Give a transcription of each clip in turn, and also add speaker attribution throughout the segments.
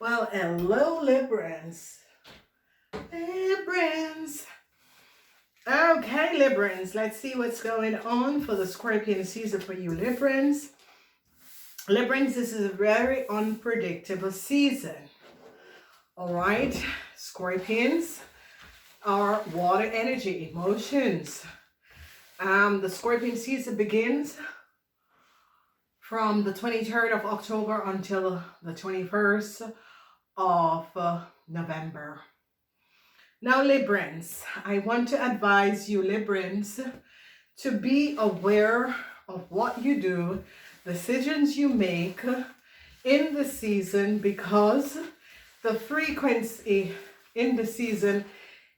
Speaker 1: Well, hello, Librans. Librans. Okay, Librans, let's see what's going on for the Scorpion season for you, Librans. Librans, this is a very unpredictable season. All right, Scorpions are water energy, emotions. The Scorpion season begins from the 23rd of October until the 21st of November. Now, Librans, I want to advise you, Librans, to be aware of what you do, decisions you make in the season, because the frequency in the season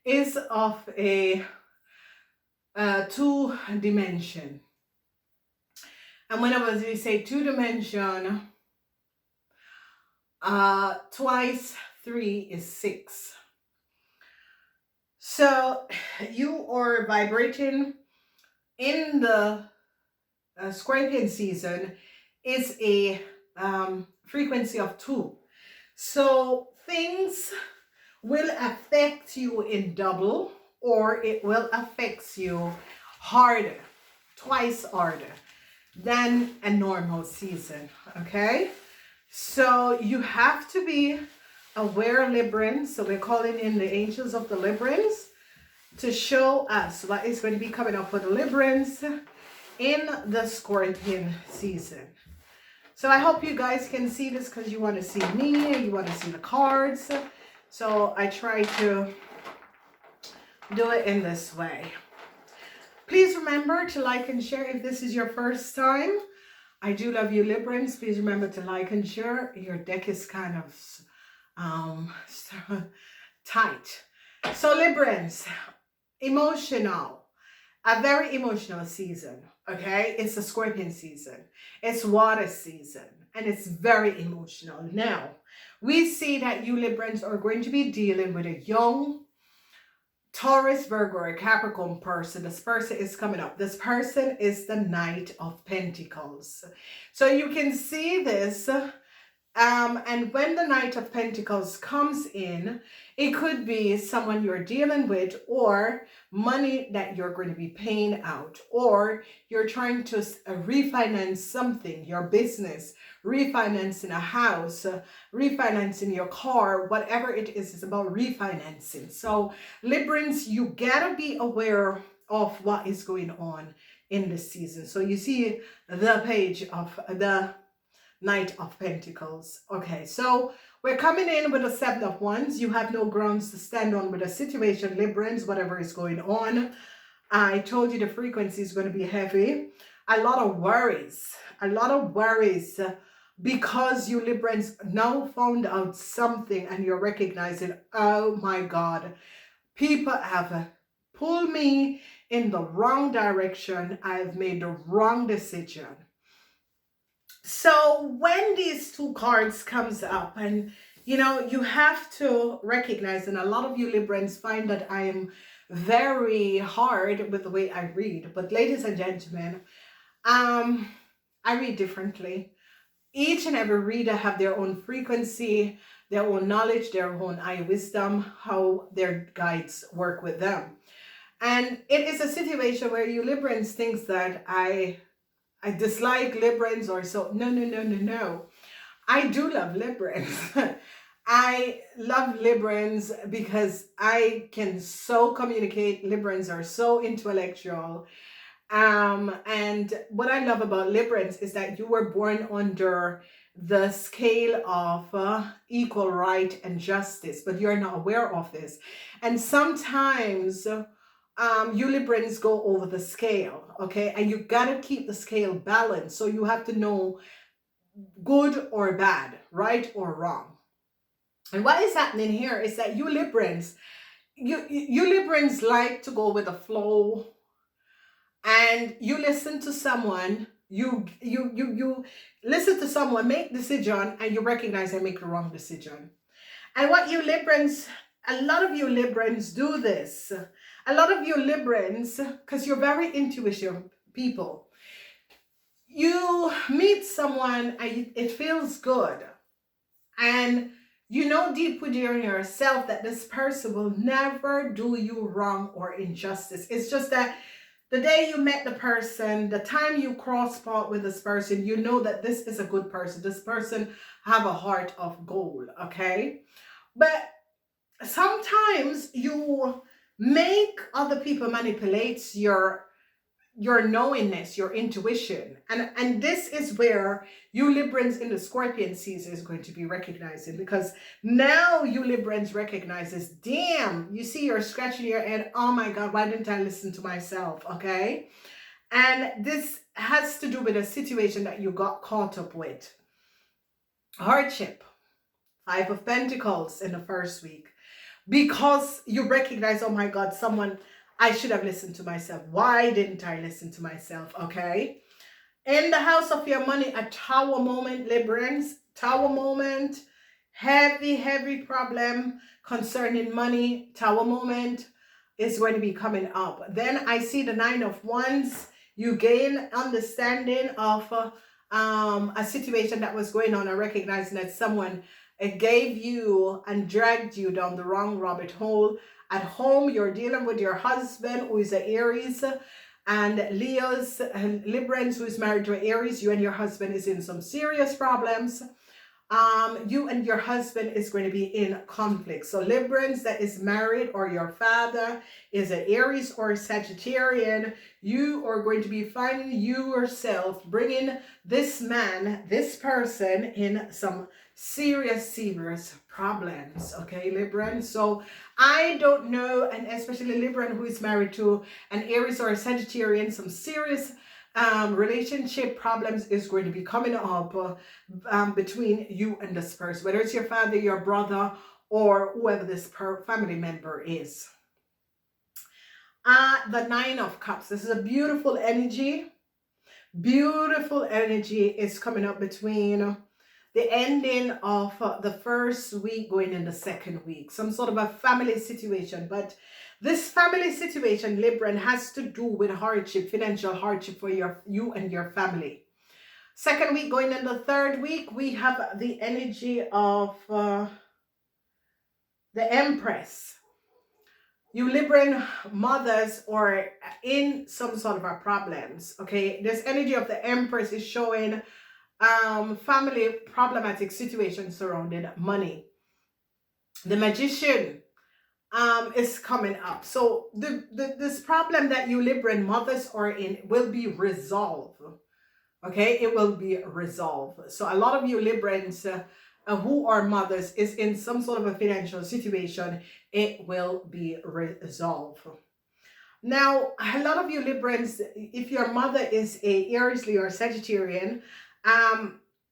Speaker 1: is of a two dimension. And whenever we say two dimension, twice 3 is 6. So you are vibrating in the Scorpion season is a frequency of 2. So things will affect you in double, or it will affect you harder, twice harder than a normal season. Okay, so you have to be aware, Librans. So we're calling in the angels of the Librans to show us what is going to be coming up for the Librans in the Scorpion season. So I hope you guys can see this, because you want to see me, you want to see the cards. So I try to do it in this way. Please remember to like and share if this is your first time. I do love you, Librans. Please remember to like and share. Your deck is kind of tight. So Librans, emotional, a very emotional season. Okay, it's a Scorpion season, it's water season, and it's very emotional. Now we see that you, Librans, are going to be dealing with a young Taurus, Virgo, or Capricorn person. This person is coming up. This person is the Knight of Pentacles. So you can see this. And when the Knight of Pentacles comes in, it could be someone you're dealing with, or money that you're going to be paying out, or you're trying to refinance something, your business, refinancing a house, refinancing your car, whatever it is, it's about refinancing. So Librans, you gotta be aware of what is going on in this season. So you see the page of the Knight of Pentacles. Okay, so we're coming in with a 7 of Wands. You have no grounds to stand on with a situation, Librans, whatever is going on. I told you the frequency is going to be heavy. A lot of worries. Because you, Librans, now found out something and you're recognizing, oh my God, people have pulled me in the wrong direction. I've made the wrong decision. So when these two cards comes up, and you have to recognize, and a lot of you Librans find that I am very hard with the way I read, but ladies and gentlemen, I read differently. Each and every reader have their own frequency, their own knowledge, their own eye wisdom, how their guides work with them. And it is a situation where you Librans thinks that I dislike Librans or so. No. I do love Librans. I love Librans because I can so communicate. Librans are so intellectual. And what I love about Librans is that you were born under the scale of equal right and justice, but you're not aware of this. And sometimes you Librans go over the scale, okay? And you gotta keep the scale balanced. So you have to know good or bad, right or wrong. And what is happening here is that you Librans, you Librans like to go with the flow, and you listen to someone, you listen to someone make decision, and you recognize they make the wrong decision. And what you Librans, a lot of you Librans do this. A lot of you Librans, because you're very intuitive people, you meet someone and it feels good, and You know deep within yourself that this person will never do you wrong or injustice. It's just that the day you met the person, the time you cross path with this person, you know that this is a good person. This person have a heart of gold, okay? But sometimes you make other people manipulate your knowingness, your intuition. And this is where you Librans in the Scorpion season is going to be recognizing, because now you Librans recognizes, damn, you see, you're scratching your head, oh my God, why didn't I listen to myself? Okay. And this has to do with a situation that you got caught up with. Hardship. Five of Pentacles in the first week. Because you recognize, oh my God, I should have listened to myself. Why didn't I listen to myself? Okay. In the house of your money, a tower moment, Librans. Tower moment. Heavy, heavy problem concerning money. Tower moment is going to be coming up. Then I see the Nine of Wands. You gain understanding of a situation that was going on, and recognizing that someone gave you and dragged you down the wrong rabbit hole. At home, you're dealing with your husband, who is an Aries, and Leo's Librans, who is married to an Aries. You and your husband is in some serious problems. You and your husband is going to be in conflict. So Librans that is married, or your father is an Aries or a Sagittarian, you are going to be finding yourself bringing this man, this person, in some serious problems. Okay, Libran. So I don't know, and especially Libran who is married to an Aries or a Sagittarian, some serious relationship problems is going to be coming up between you and this person, whether it's your father, your brother, or whoever this family member is. The Nine of Cups. This is a beautiful energy. Beautiful energy is coming up between the ending of the first week going in the second week. Some sort of a family situation. But this family situation, Libran, has to do with hardship, financial hardship for you and your family. Second week going in the third week, we have the energy of the Empress. You Libran mothers are in some sort of a problems, okay? This energy of the Empress is showing family problematic situations surrounding money. The Magician is coming up. So this problem that you Libran mothers are in will be resolved. Okay, it will be resolved. So a lot of you Librans who are mothers is in some sort of a financial situation. It will be resolved. Now, a lot of you Librans, if your mother is a Aries, Leo, or Sagittarian,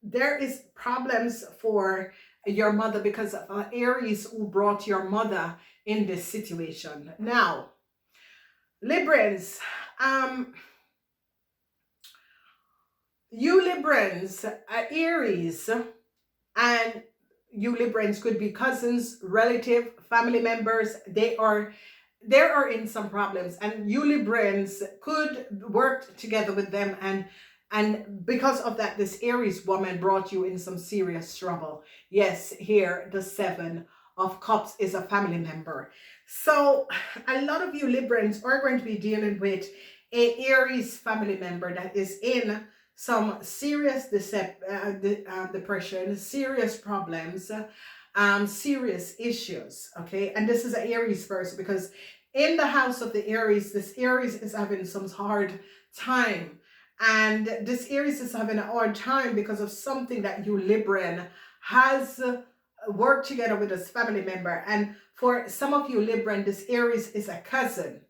Speaker 1: there is problems for your mother because of Aries who brought your mother in this situation. Now, Librans, you Librans, Aries, and you Librans could be cousins, relative, family members. They are in some problems, and you Librans could work together with them, and because of that, this Aries woman brought you in some serious trouble. Yes, here the Seven of Cups is a family member. So a lot of you Librans are going to be dealing with a Aries family member that is in some serious depression, serious problems, serious issues, okay? And this is an Aries person, because in the house of the Aries, this Aries is having some hard time. And this Aries is having a hard time because of something that you Libran has worked together with this family member. And for some of you Libran, this Aries is a cousin.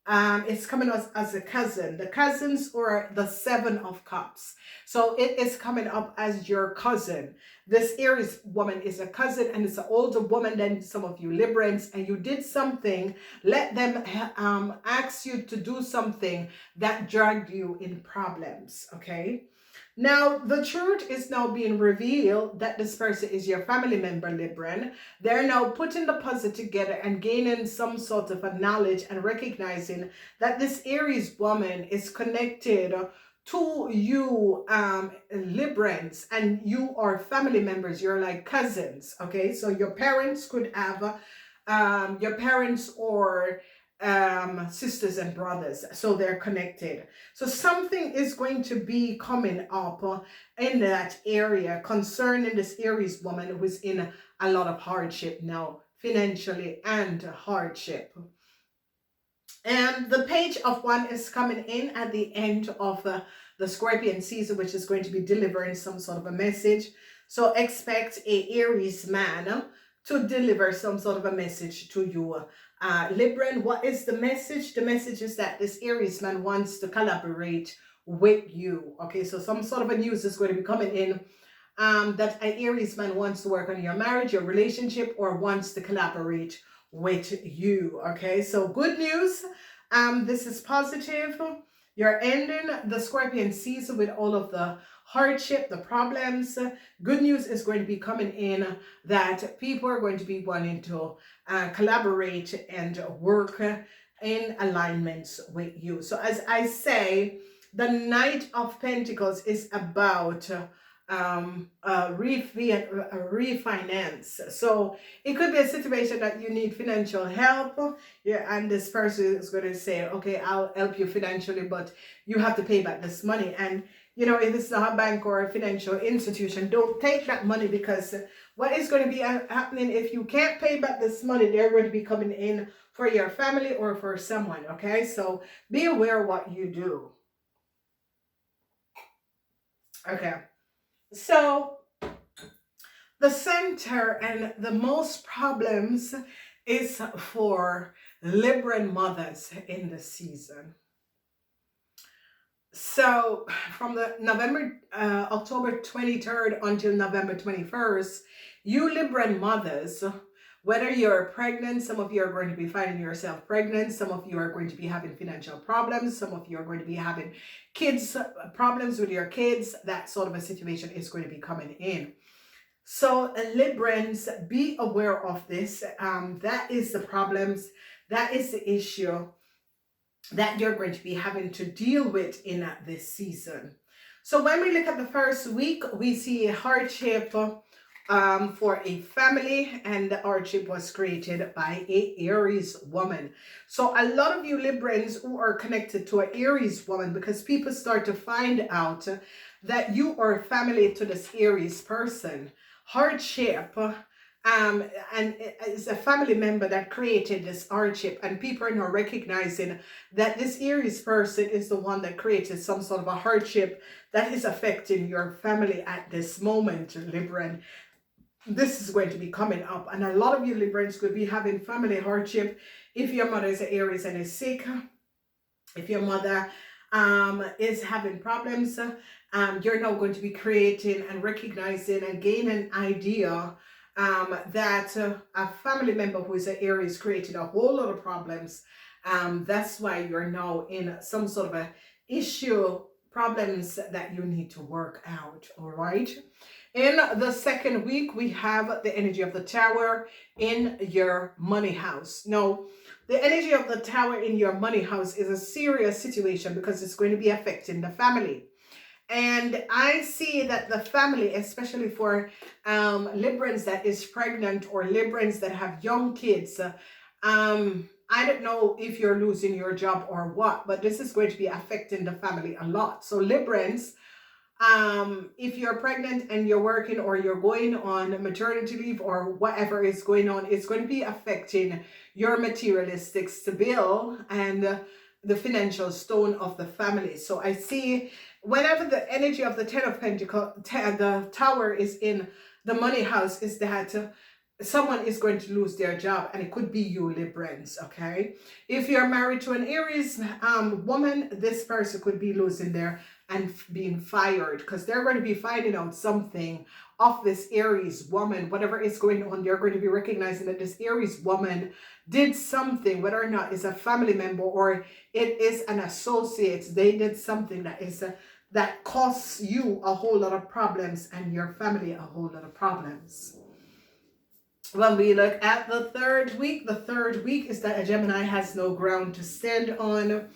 Speaker 1: It's coming as a cousin. The cousins or the Seven of Cups. So it is coming up as your cousin. This Aries woman is a cousin, and it's an older woman than some of you Librans, and you did something. Let them ask you to do something that dragged you in problems, okay? Now, the truth is now being revealed that this person is your family member, Libran. They're now putting the puzzle together and gaining some sort of a knowledge and recognizing that this Aries woman is connected to you Librans, and you are family members, you're like cousins, okay? So your parents could have your parents or sisters and brothers, so they're connected. So something is going to be coming up in that area concerning this Aries woman who is in a lot of hardship now, financially and hardship. And the page of one is coming in at the end of the Scorpion season, which is going to be delivering some sort of a message. So expect a Aries man to deliver some sort of a message to you. Libran, what is the message? The message is that this Aries man wants to collaborate with you. Okay, so some sort of a news is going to be coming in that an Aries man wants to work on your marriage, your relationship, or wants to collaborate with you. Okay, so good news. This is positive. You're ending the Scorpion season with all of the hardship, the problems. Good news is going to be coming in that people are going to be wanting to collaborate and work in alignments with you. So as I say, the Knight of Pentacles is about refinance. So it could be a situation that you need financial help, yeah, and this person is going to say, okay, I'll help you financially, but you have to pay back this money. And you know, if it's not a bank or a financial institution, don't take that money, because what is going to be happening if you can't pay back this money, they're going to be coming in for your family or for someone. Okay, so be aware what you do. Okay, so the center and the most problems is for Libran mothers in the season. So from the October 23rd until November 21st, you Libran mothers, whether you're pregnant, some of you are going to be finding yourself pregnant, some of you are going to be having financial problems, some of you are going to be having kids problems with your kids, that sort of a situation is going to be coming in. So Librans, be aware of this. That is the problems, that is the issue that you're going to be having to deal with in this season. So when we look at the first week, we see a hardship for a family, and the hardship was created by a Aries woman. So a lot of you Librans who are connected to an Aries woman, because people start to find out that you are family to this Aries person. Hardship, and it's a family member that created this hardship, and people are now recognizing that this Aries person is the one that created some sort of a hardship that is affecting your family at this moment, Libran. This is going to be coming up, and a lot of you Librans could be having family hardship if your mother is an Aries and is sick, if your mother is having problems. You're now going to be creating and recognizing and gaining an idea that a family member who is an Aries created a whole lot of problems. That's why you're now in some sort of a issue, problems that you need to work out. All right. In the second week, we have the energy of the Tower in your money house. Now, the energy of the Tower in your money house is a serious situation because it's going to be affecting the family. And I see that the family, especially for Librans that is pregnant or Librans that have young kids, I don't know if you're losing your job or what, but this is going to be affecting the family a lot. So Librans, if you're pregnant and you're working or you're going on maternity leave or whatever is going on, it's going to be affecting your materialistic stability and the financial stone of the family. So I see whenever the energy of the Ten of Pentacles, the Tower is in the money house, is that someone is going to lose their job, and it could be you Librans. Okay, if you're married to an Aries woman, this person could be losing their and being fired, because they're going to be finding out something of this Aries woman. Whatever is going on, they're going to be recognizing that this Aries woman did something, whether or not it's a family member or it is an associate. They did something that is that costs you a whole lot of problems and your family a whole lot of problems. When we look at the third week is that a Gemini has no ground to stand on.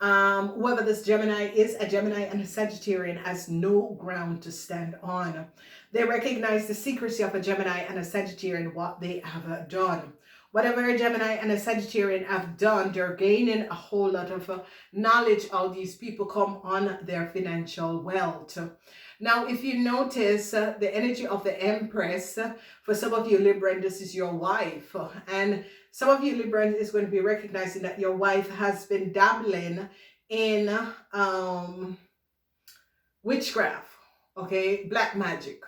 Speaker 1: Whoever this Gemini is, a Gemini and a Sagittarian has no ground to stand on. They recognize the secrecy of a Gemini and a Sagittarian, what they have done. Whatever a Gemini and a Sagittarian have done, they're gaining a whole lot of knowledge. All these people come on their financial wealth. Now, if you notice the energy of the Empress, for some of you Libran, this is your wife. And some of you Libran is going to be recognizing that your wife has been dabbling in witchcraft, okay, black magic.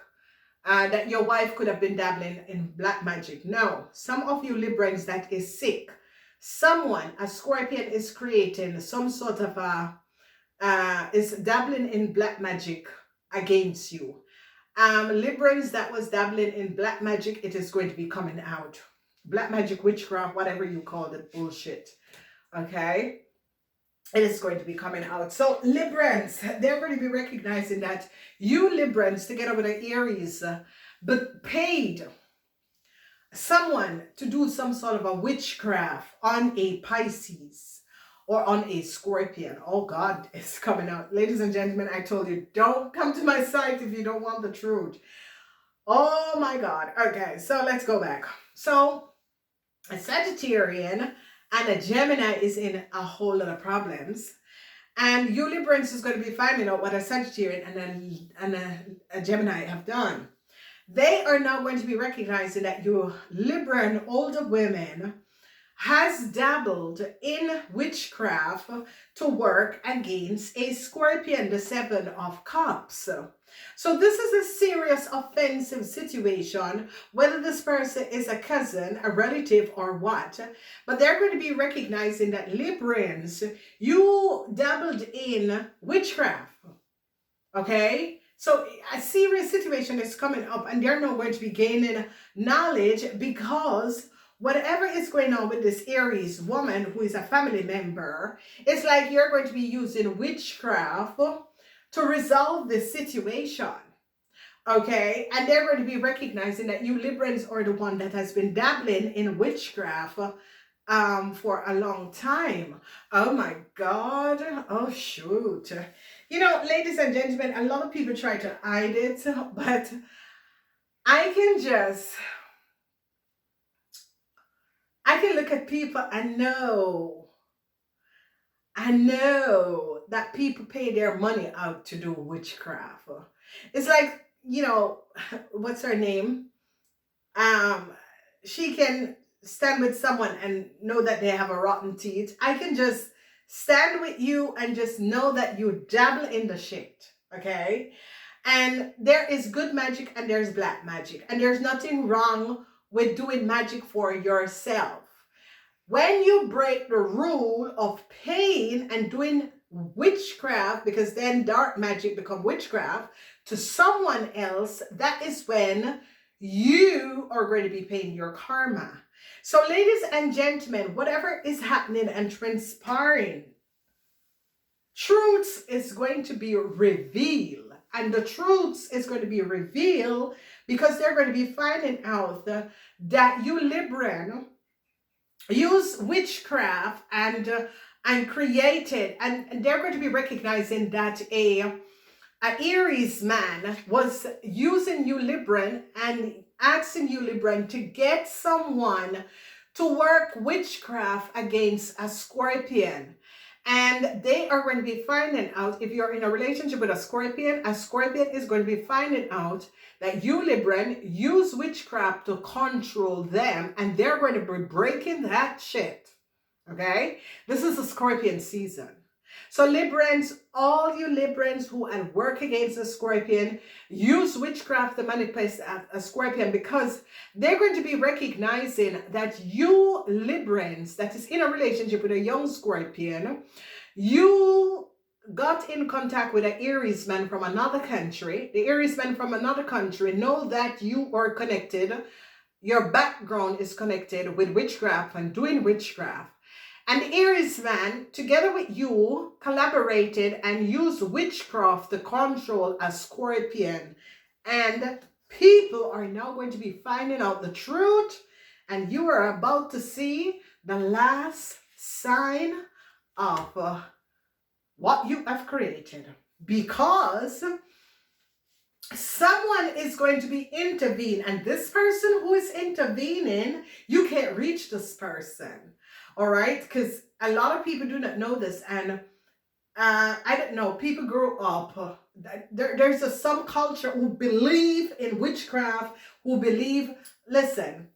Speaker 1: That your wife could have been dabbling in black magic. No, some of you Librans that is sick. Someone, a Scorpion, is creating some sort of is dabbling in black magic against you. Librans that was dabbling in black magic, it is going to be coming out. Black magic, witchcraft, whatever you call it, bullshit. Okay? It is going to be coming out. So Librans, they're going to be recognizing that you Librans, together with the Aries, but paid someone to do some sort of a witchcraft on a Pisces or on a Scorpion. Oh God, it's coming out. Ladies and gentlemen, I told you, don't come to my site if you don't want the truth. Oh my God. Okay, so let's go back. So a Sagittarian and a Gemini is in a whole lot of problems. And you Librans is going to be finding out what a Sagittarian and a Gemini have done. They are now going to be recognizing that you Libran older women has dabbled in witchcraft to work against a Scorpion, the Seven of Cups. So this is a serious offensive situation, whether this person is a cousin, a relative, or what. But they're going to be recognizing that Librans, you dabbled in witchcraft. Okay? So a serious situation is coming up and they're not going to be gaining knowledge because whatever is going on with this Aries woman who is a family member, it's like you're going to be using witchcraft to resolve this situation, okay? And they're going to be recognizing that you Librans are the one that has been dabbling in witchcraft for a long time. Oh my God. Oh shoot. You know, ladies and gentlemen, a lot of people try to hide it, but I can look at people and know that people pay their money out to do witchcraft. It's like, you know, what's her name? She can stand with someone and know that they have a rotten teeth. I can just stand with you and just know that you dabble in the shit, okay? And there is good magic and there's black magic. And there's nothing wrong with doing magic for yourself. When you break the rule of paying and doing witchcraft, because then dark magic become witchcraft, to someone else, that is when you are going to be paying your karma. So ladies and gentlemen, whatever is happening and transpiring, truths is going to be revealed. And the truths is going to be revealed because they're going to be finding out that you Libran use witchcraft and created, and they're going to be recognizing that a Aries man was using you Libran and asking you Libran to get someone to work witchcraft against a Scorpion. And they are going to be finding out, if you're in a relationship with a Scorpion is going to be finding out that you Libran use witchcraft to control them, and they're going to be breaking that shit. Okay? This is a Scorpion season. So Librans, all you Librans who work against a Scorpion, use witchcraft to manifest a Scorpion, because they're going to be recognizing that you Librans that is in a relationship with a young Scorpion, you got in contact with an Aries man from another country. The Aries man from another country know that you are connected. Your background is connected with witchcraft and doing witchcraft. And the Aries man, together with you, collaborated and used witchcraft to control a Scorpion. And people are now going to be finding out the truth. And you are about to see the last sign of what you have created, because someone is going to be intervene, and this person who is intervening, you can't reach this person. All right, because a lot of people do not know this, and I don't know, people grow up, there's some culture who believe in witchcraft, who believe, listen,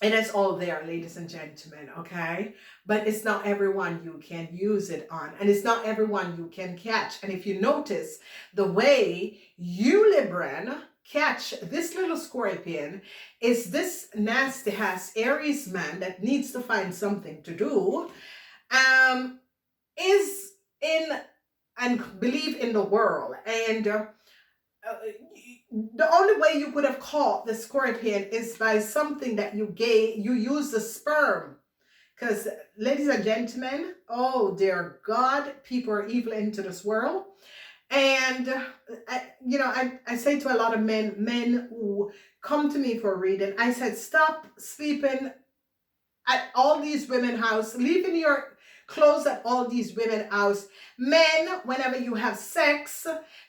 Speaker 1: and it's all there, ladies and gentlemen, okay? But it's not everyone you can use it on, and it's not everyone you can catch. And if you notice, the way you, Libran, catch this little scorpion is this nasty ass Aries man that needs to find something to do, is in and believe in the world. And the only way you could have caught the scorpion is by something that you use the sperm. Because, ladies and gentlemen, oh dear God, people are evil into this world. And I say to a lot of men who come to me for a reading, I said, stop sleeping at all these women house, leaving your clothes at all these women house. Men, whenever you have sex,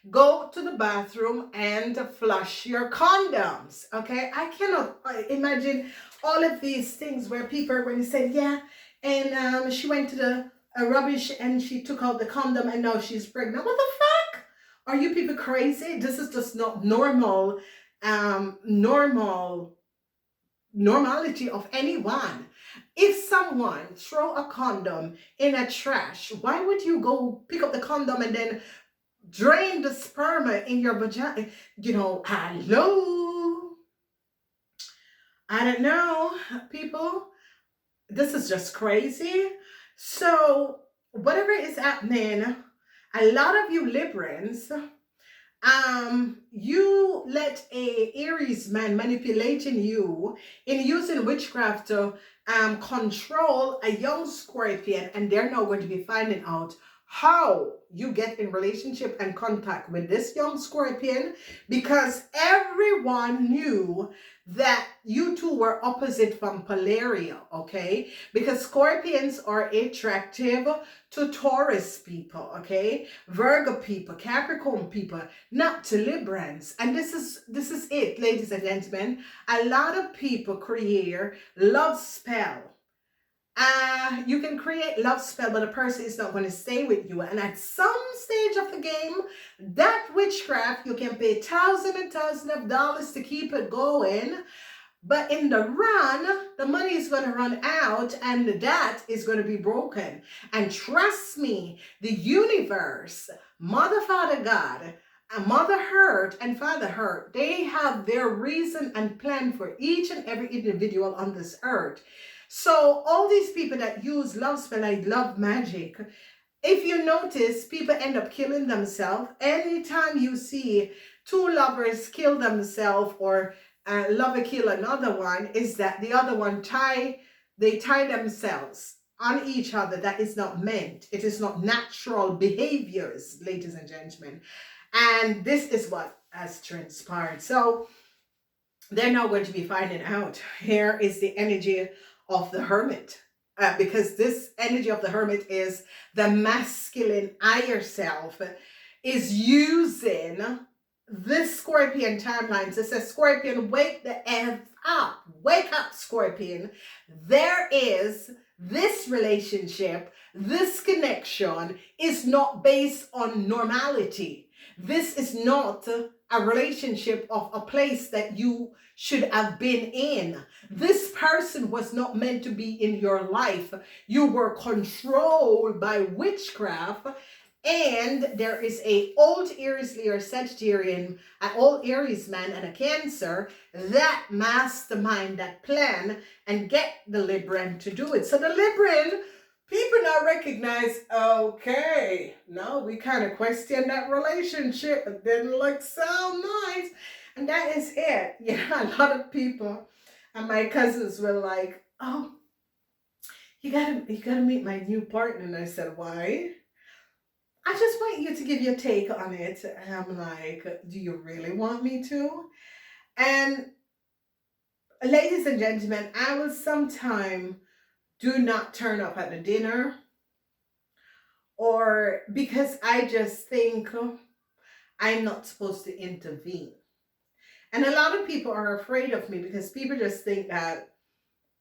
Speaker 1: go to the bathroom and flush your condoms. Okay, I cannot imagine all of these things where people are going to say, yeah, and she went to the rubbish and she took out the condom and now she's pregnant. What the fuck? Are you people crazy? This is just not normal, normality of anyone. If someone throw a condom in a trash, why would you go pick up the condom and then drain the sperma in your vagina? Hello? I don't know, people. This is just crazy. So whatever is happening, a lot of you Librans, you let a Aries man manipulating you in using witchcraft to control a young Scorpion, and they're now going to be finding out how you get in relationship and contact with this young Scorpion, because everyone knew that you two were opposite from Polaria, okay? Because Scorpions are attractive to Taurus people, okay? Virgo people, Capricorn people, not to Librans. And this is it, ladies and gentlemen. A lot of people create love spell. You can create love spell, but a person is not going to stay with you. And at some stage of the game, that witchcraft, you can pay thousands and thousands of dollars to keep it going. But in the run, the money is going to run out and that is going to be broken. And trust me, the universe, Mother, Father, God, and Mother Earth and Father Earth, they have their reason and plan for each and every individual on this earth. So all these people that use love spell and love magic, if you notice, people end up killing themselves. Anytime you see two lovers kill themselves or a lover kill another one, is that the other one tie themselves on each other. That is not meant. It is not natural behaviors, ladies and gentlemen. And this is what has transpired. So they're now going to be finding out. Here is the energy of the Hermit. Because this energy of the Hermit is the masculine higher self is using this Scorpion timeline to say, Scorpion, wake the F up. Wake up, Scorpion. There is this relationship, this connection is not based on normality. This is not a relationship of a place that you should have been in. This person was not meant to be in your life. You were controlled by witchcraft. And there is a old Aries Leo Sagittarian, an old Aries man and a Cancer that mastermind that plan and get the Libran to do it. So the Libran, people now recognize, okay, no, we kind of question that relationship. It didn't look so nice. And that is it. Yeah, a lot of people and my cousins were like, oh, you gotta meet my new partner. And I said, why? I just want you to give your take on it. And I'm like, do you really want me to? And ladies and gentlemen, I will sometime do not turn up at the dinner, or because I just think I'm not supposed to intervene. And a lot of people are afraid of me because people just think that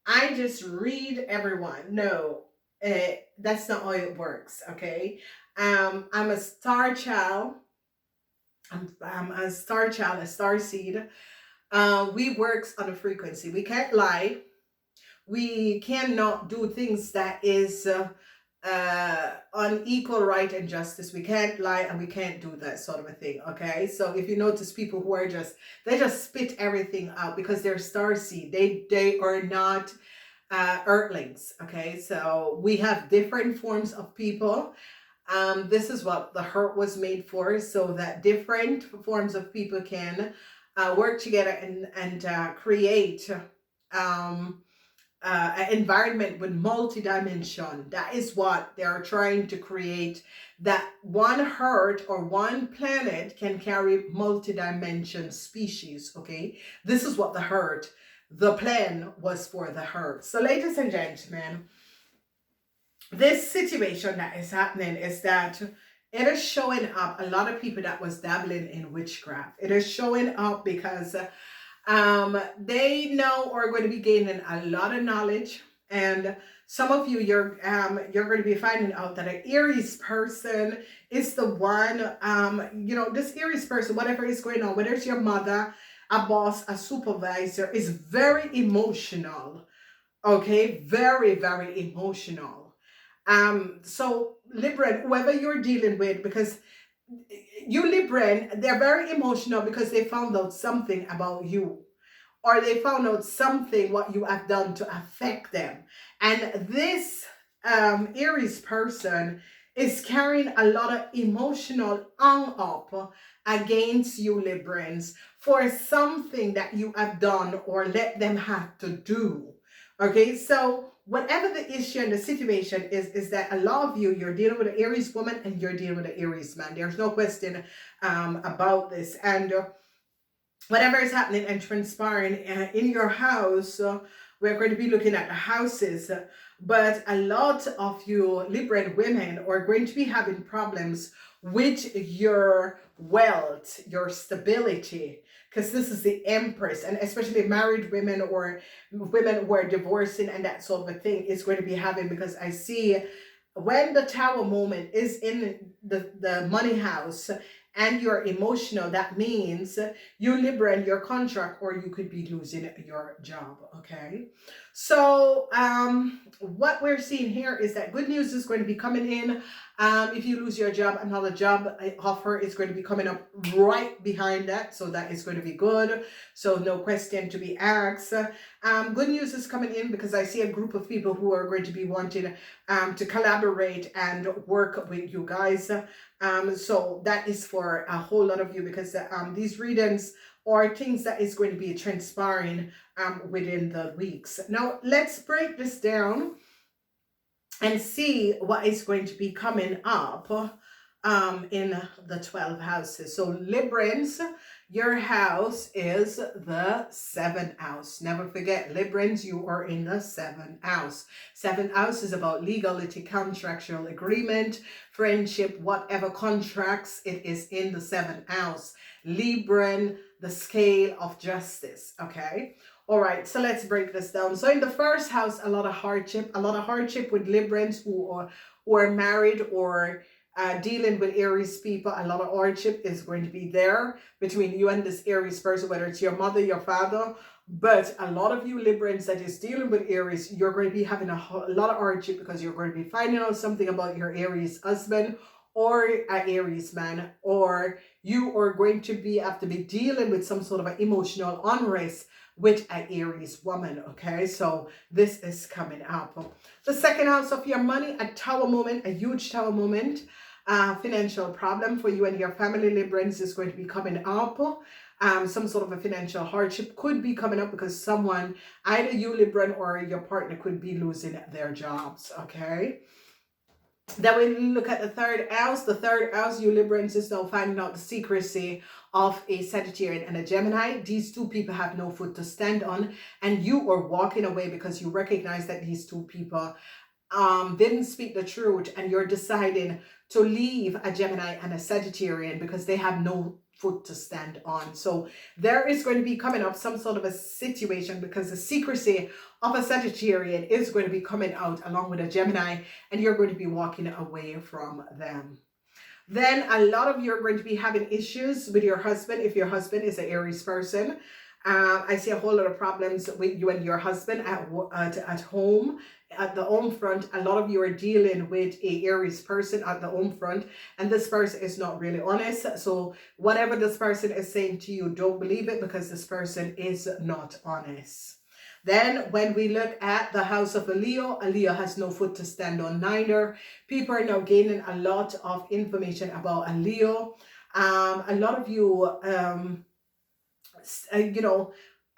Speaker 1: I just read everyone. No, that's not how it works. Okay. I'm a star child. I'm a star child, a star seed. We works on a frequency. We can't lie. We cannot do things that is on equal right and justice. We can't lie and we can't do that sort of a thing. Okay. So if you notice people who are just, they just spit everything out because they're star seed. They are not earthlings. Okay. So we have different forms of people. This is what the heart was made for, so that different forms of people can work together and create an environment with multi-dimension. That is what they are trying to create. That one heart or one planet can carry multi-dimension species. Okay, this is what the heart, the plan was for the heart. So, ladies and gentlemen, this situation that is happening is that it is showing up a lot of people that was dabbling in witchcraft. It is showing up because they know are going to be gaining a lot of knowledge, and some of you, you're going to be finding out that an Aries person is the one, this Aries person, whatever is going on, whether it's your mother, a boss, a supervisor, is very emotional. Okay, very, very emotional. So Libran, whoever you're dealing with, because you Libran, they're very emotional because they found out something about you, or they found out something what you have done to affect them. And this Aries person is carrying a lot of emotional hung up against you, Librans, for something that you have done or let them have to do. Okay, so whatever the issue and the situation is that a lot of you, you're dealing with an Aries woman and you're dealing with an Aries man. There's no question about this. And whatever is happening and transpiring in your house, we're going to be looking at the houses. But a lot of you Libran women are going to be having problems with your wealth, your stability, because this is the Empress, and especially married women or women who are divorcing and that sort of a thing is going to be having, because I see when the Tower moment is in the money house and you're emotional, that means you Libra in your contract, or you could be losing your job. Okay, so what we're seeing here is that good news is going to be coming in. If you lose your job, another job offer is going to be coming up right behind that, so that is going to be good. So no question to be asked. Good news is coming in because I see a group of people who are going to be wanting to collaborate and work with you guys. So that is for a whole lot of you, because these readings are things that is going to be transpiring within the weeks. Now let's break this down and see what is going to be coming up in the 12 houses. So Librans, your house is the 7th house. Never forget, Librans, you are in the 7th house. 7th house is about legality, contractual agreement, friendship, whatever contracts, it is in the 7th house. Libran, the scale of justice. Okay. All right, so let's break this down. So in the first house, a lot of hardship with Librans who are married or dealing with Aries people. A lot of hardship is going to be there between you and this Aries person, whether it's your mother, your father. But a lot of you Librans that is dealing with Aries, you're going to be having a lot of hardship because you're going to be finding out something about your Aries husband or an Aries man, or you are going to have to be dealing with some sort of an emotional unrest with an Aries woman. Okay, so this is coming up. The second house of your money, a Tower moment, a huge Tower moment. Financial problem for you and your family Librans is going to be coming up. Some sort of a financial hardship could be coming up because someone, either you Libran or your partner, could be losing their jobs. Okay. Then we look at the third house. The third house, you Librans, is now finding out the secrecy of a Sagittarian and a Gemini. These two people have no foot to stand on, and you are walking away because you recognize that these two people didn't speak the truth, and you're deciding to leave a Gemini and a Sagittarian because they have no foot to stand on. So there is going to be coming up some sort of a situation because the secrecy of a Sagittarian is going to be coming out along with a Gemini, and you're going to be walking away from them. Then a lot of you are going to be having issues with your husband if your husband is an Aries person. I see a whole lot of problems with you and your husband at home, at the home front. A lot of you are dealing with a Aries person at the home front, and this person is not really honest. So whatever this person is saying to you, don't believe it, because this person is not honest. Then when we look at the house of a Leo has no foot to stand on neither. People are now gaining a lot of information about a Leo. A lot of you,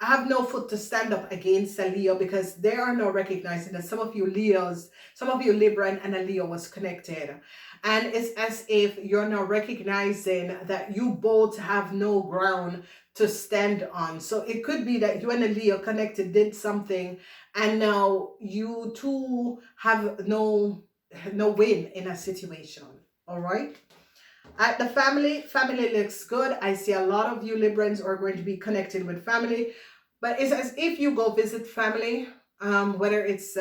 Speaker 1: I have no foot to stand up against a Leo, because they are now recognizing that some of you Libra and a Leo was connected. And it's as if you're now recognizing that you both have no ground to stand on. So it could be that you and a Leo connected, did something, and now you two have no win in a situation. All right. At the family looks good. I see a lot of you Librans are going to be connected with family, but it's as if you go visit family, whether it's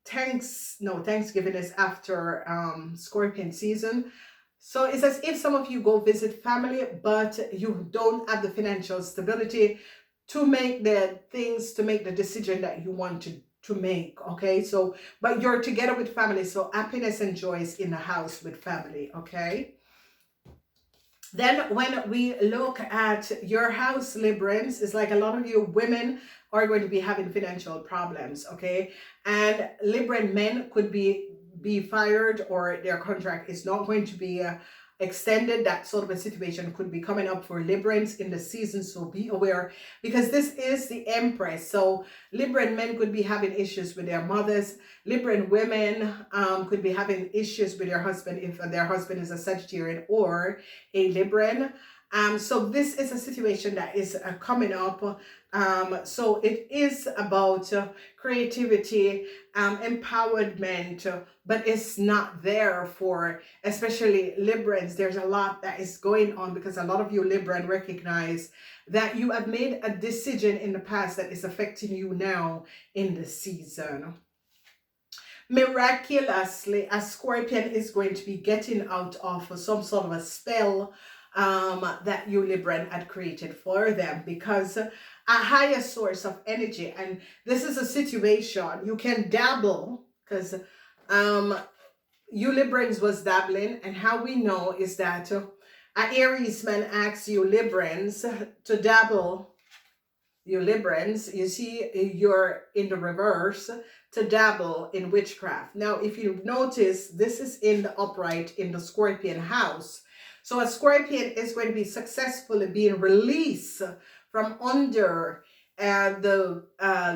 Speaker 1: Thanksgiving is after Scorpion season. So it's as if some of you go visit family, but you don't have the financial stability to make the decision that you want to make. Okay, so but you're together with family, so happiness and joy is in the house with family. Okay, then when we look at your house, Librans, it's like a lot of you women are going to be having financial problems. Okay, and Libran men could be fired, or their contract is not going to be extended. That sort of a situation could be coming up for Librans in the season, so be aware, because this is the Empress. So Libran men could be having issues with their mothers. Libran women could be having issues with their husband if their husband is a Sagittarian or a Libran. So this is a situation that is coming up. So it is about creativity, empowerment, but it's not there for especially Librans. There's a lot that is going on because a lot of you Libran recognize that you have made a decision in the past that is affecting you now in the season. Miraculously, a Scorpion is going to be getting out of some sort of a spell that you Libran had created for them, because a higher source of energy, and this is a situation you can dabble, because you Librans was dabbling, and how we know is that an Aries man asks you Librans to dabble. You Librans, you see, you're in the reverse, to dabble in witchcraft. Now, if you notice, this is in the upright in the Scorpion house. So a Scorpion is going to be successfully being released from under the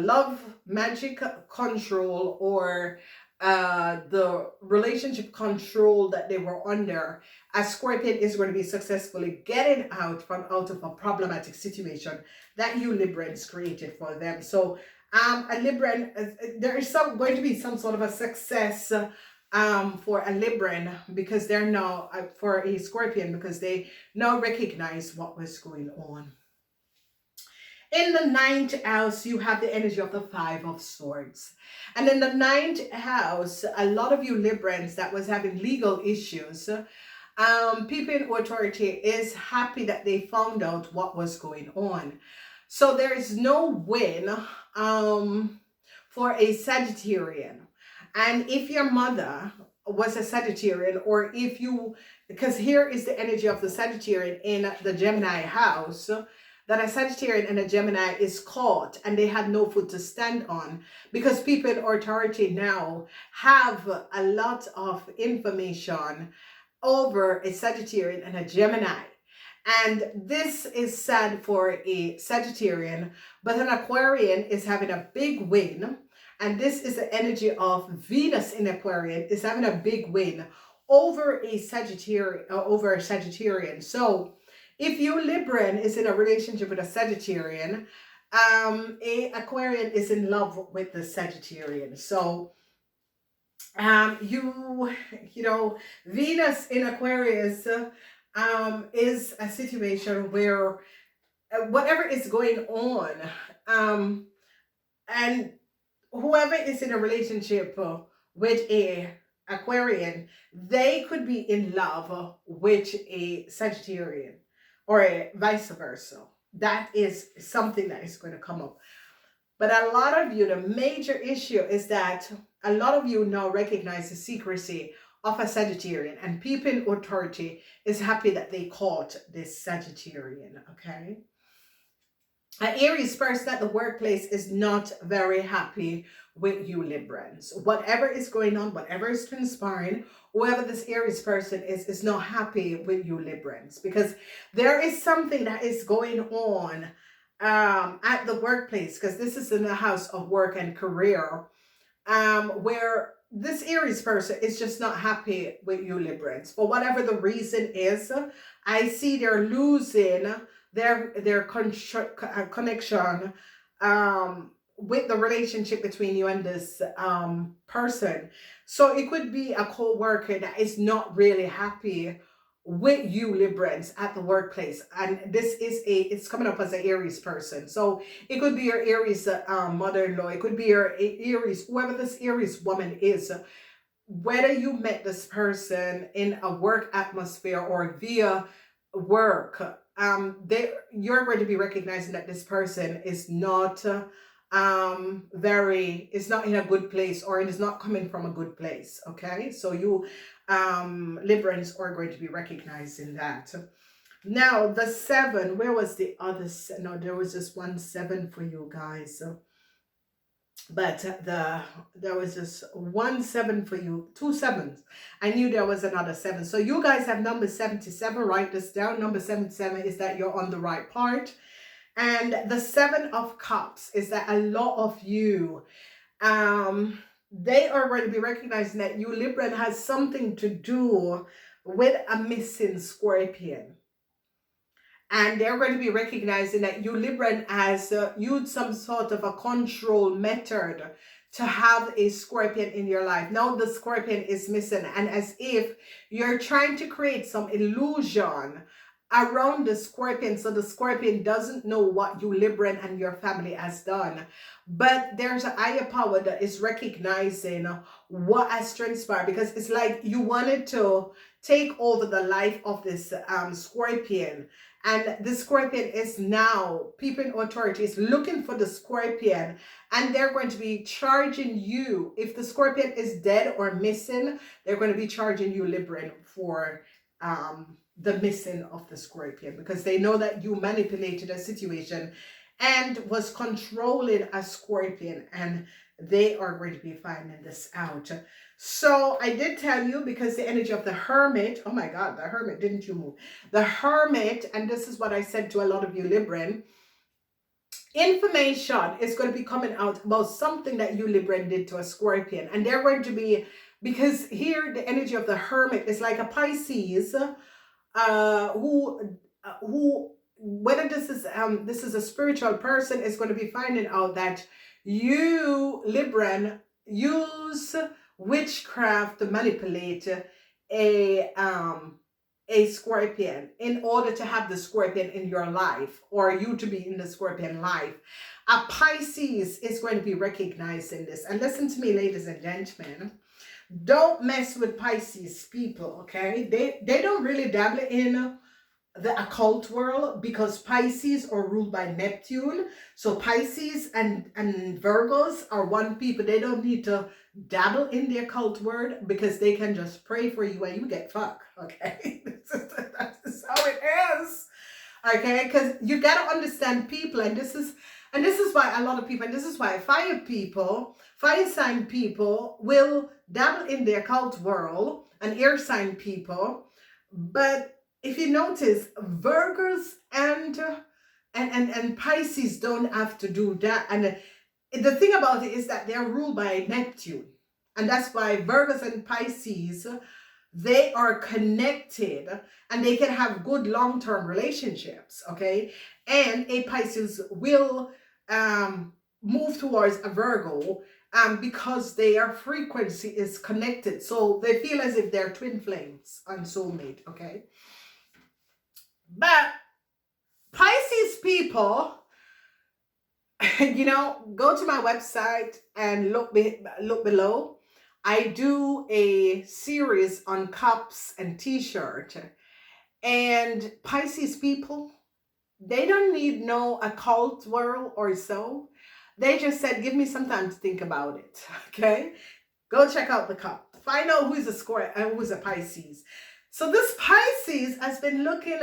Speaker 1: love magic control, or the relationship control that they were under. A Scorpion is going to be successfully getting out of a problematic situation that you Librans created for them. So a Libran, there is going to be some sort of a success for a Libran, because they're now for a Scorpion, because they now recognize what was going on. In the 9th house, you have the energy of the 5 of Swords. And in the 9th house, a lot of you Librans that was having legal issues, people in authority is happy that they found out what was going on. So there is no win for a Sagittarian. And if your mother was a Sagittarian, or if you, because here is the energy of the Sagittarian in the Gemini house, that a Sagittarian and a Gemini is caught and they had no foot to stand on, because people in authority now have a lot of information over a Sagittarian and a Gemini. And this is sad for a Sagittarian, but an Aquarian is having a big win. And this is the energy of Venus in Aquarian, is having a big win over a Sagittarian. So if you Libran is in a relationship with a Sagittarian, A Aquarian is in love with the Sagittarian. So you know, Venus in Aquarius is a situation where whatever is going on, um and whoever is in a relationship with a Aquarian, they could be in love with a Sagittarian, or a vice versa. That is something that is going to come up. But a lot of you, the major issue is that a lot of you now recognize the secrecy of a Sagittarian, and people in authority is happy that they caught this Sagittarian, okay? An Aries person at the workplace is not very happy with you, Librans. Whatever is going on, whatever is transpiring, whoever this Aries person is not happy with you, Librans, because there is something that is going on at the workplace, because this is in the house of work and career, where this Aries person is just not happy with you, Librans. For whatever the reason is, I see they're losing their connection with the relationship between you and this person. So it could be a co-worker that is not really happy with you, Librans, at the workplace, and this is it's coming up as an Aries person. So it could be your Aries mother-in-law, it could be your Aries, whoever this Aries woman is, whether you met this person in a work atmosphere or via work, you're going to be recognizing that this person is not is not in a good place, or it is not coming from a good place. Okay, so you Librans are going to be recognizing that. Now the 7, where was the other no, there was just 1 7 for you guys, but there was just 1 7 for you, 2 sevens. I knew there was another 7. So you guys have number 77. Write this down. Number 77 is that you're on the right part. And the 7 of Cups is that a lot of you, they are going to be recognizing that you, Libran, has something to do with a missing Scorpion. And they're going to be recognizing that you, Libran, has used some sort of a control method to have a Scorpion in your life. Now the Scorpion is missing, and as if you're trying to create some illusion around the Scorpion, so the Scorpion doesn't know what you, Libran, and your family has done. But there's a higher power that is recognizing what has transpired, because it's like you wanted to take over the life of this Scorpion. And the Scorpion is now, people in authority is looking for the Scorpion, and they're going to be charging you. If the Scorpion is dead or missing, they're going to be charging you, Libran, for the missing of the Scorpion, because they know that you manipulated a situation and was controlling a Scorpion, and they are going to be finding this out. So I did tell you, because the energy of the Hermit, oh my God, the Hermit, didn't you move? The Hermit, and this is what I said to a lot of you, Libran, information is going to be coming out about something that you, Libran, did to a Scorpion. And they're going to be, because here the energy of the Hermit is like a Pisces, who whether this is a spiritual person, is going to be finding out that you, Libran, use witchcraft to manipulate a Scorpion in order to have the Scorpion in your life, or you to be in the Scorpion life. A Pisces is going to be recognizing this. And listen to me, ladies and gentlemen, don't mess with Pisces people, okay? They don't really dabble in the occult world, because Pisces are ruled by Neptune. So Pisces and Virgos are one people. They don't need to dabble in the occult world, because they can just pray for you and you get fucked, okay? That's how it is, okay? Because you got to understand people, and this is why a lot of people, and this is why fire sign people will dabble in the occult world, and air sign people. But if you notice, Virgos and Pisces don't have to do that. And the thing about it is that they're ruled by Neptune. And that's why Virgos and Pisces, they are connected, and they can have good long-term relationships, okay? And a Pisces will move towards a Virgo because their frequency is connected. So they feel as if they're twin flames and soulmate, okay? But Pisces people, go to my website and look below. I do a series on cups and t-shirt. And Pisces people, they don't need no occult world or so. They just said, give me some time to think about it. Okay? Go check out the cup. Find out who's a Scorpio and who's a Pisces. So this Pisces has been looking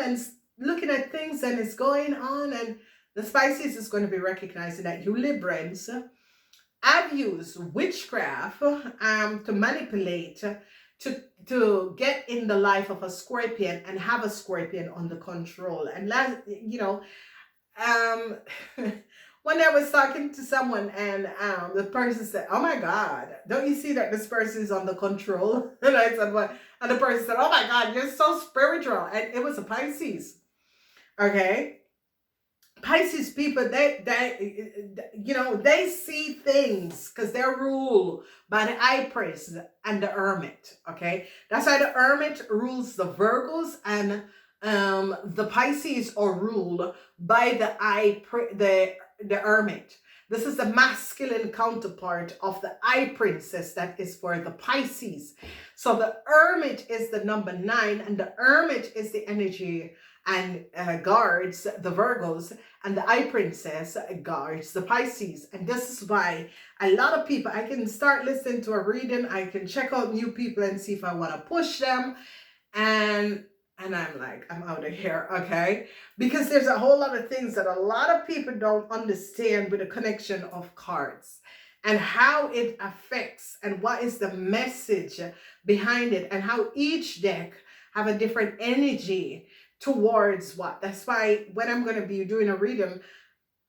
Speaker 1: at things and it's going on, and the Pisces is going to be recognizing that you Librans have used witchcraft to manipulate to get in the life of a Scorpion and have a Scorpion under control. And when I was talking to someone and the person said, oh my God, don't you see that this person is under control? And I said, what? And the person said, oh my God, you're so spiritual. And it was a Pisces. Okay. Pisces people, they see things because they're ruled by the high priest and the hermit. Okay, that's why the hermit rules the Virgos, and the Pisces are ruled by the hermit. This is the masculine counterpart of the high princess that is for the Pisces. So the hermit is the number 9, and the hermit is the energy and guards the Virgos, and the high princess guards the Pisces. And this is why a lot of people, I can start listening to a reading, I can check out new people and see if I want to push them, and I'm like, I'm out of here, okay? Because there's a whole lot of things that a lot of people don't understand with the connection of cards and how it affects and what is the message behind it, and how each deck have a different energy towards what. That's why when I'm going to be doing a reading,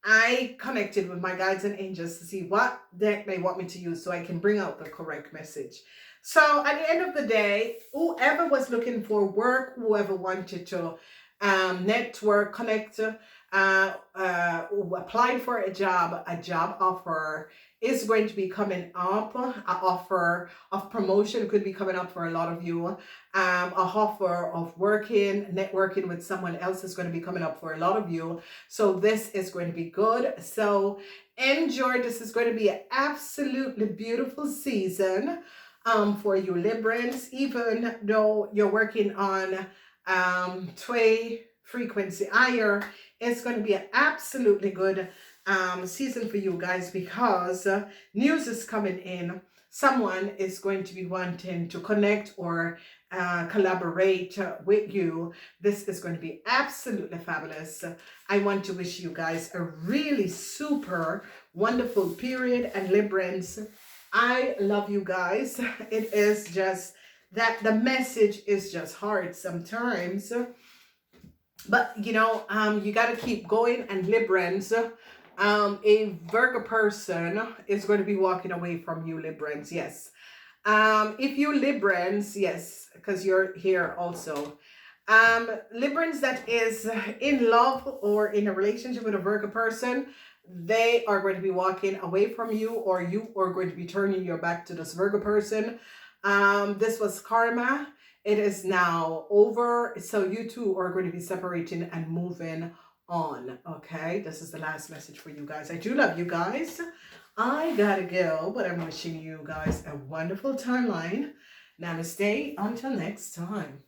Speaker 1: I connected with my guides and angels to see what deck they want me to use so I can bring out the correct message. So at the end of the day, whoever was looking for work, whoever wanted to network, connect, who applied for a job offer is going to be coming up. An offer of promotion could be coming up for a lot of you. A offer of networking with someone else is going to be coming up for a lot of you. So this is going to be good. So enjoy. This is going to be an absolutely beautiful season for you Librans, even though you're working on tway frequency higher. It's going to be an absolutely good season for you guys, because news is coming in. Someone is going to be wanting to connect or collaborate with you. This is going to be absolutely fabulous. I want to wish you guys a really super wonderful period. And Librans, I love you guys. It is just that the message is just hard sometimes, but you got to keep going. And Librans, a Virgo person is going to be walking away from you Librans. Yes. If you Librans, yes, because you're here also. Librans that is in love or in a relationship with a Virgo person, they are going to be walking away from you, or you are going to be turning your back to this Virgo person. This was karma. It is now over. So you two are going to be separating and moving on. Okay, this is the last message for you guys. I do love you guys. I gotta go, but I'm wishing you guys a wonderful timeline. Namaste until next time.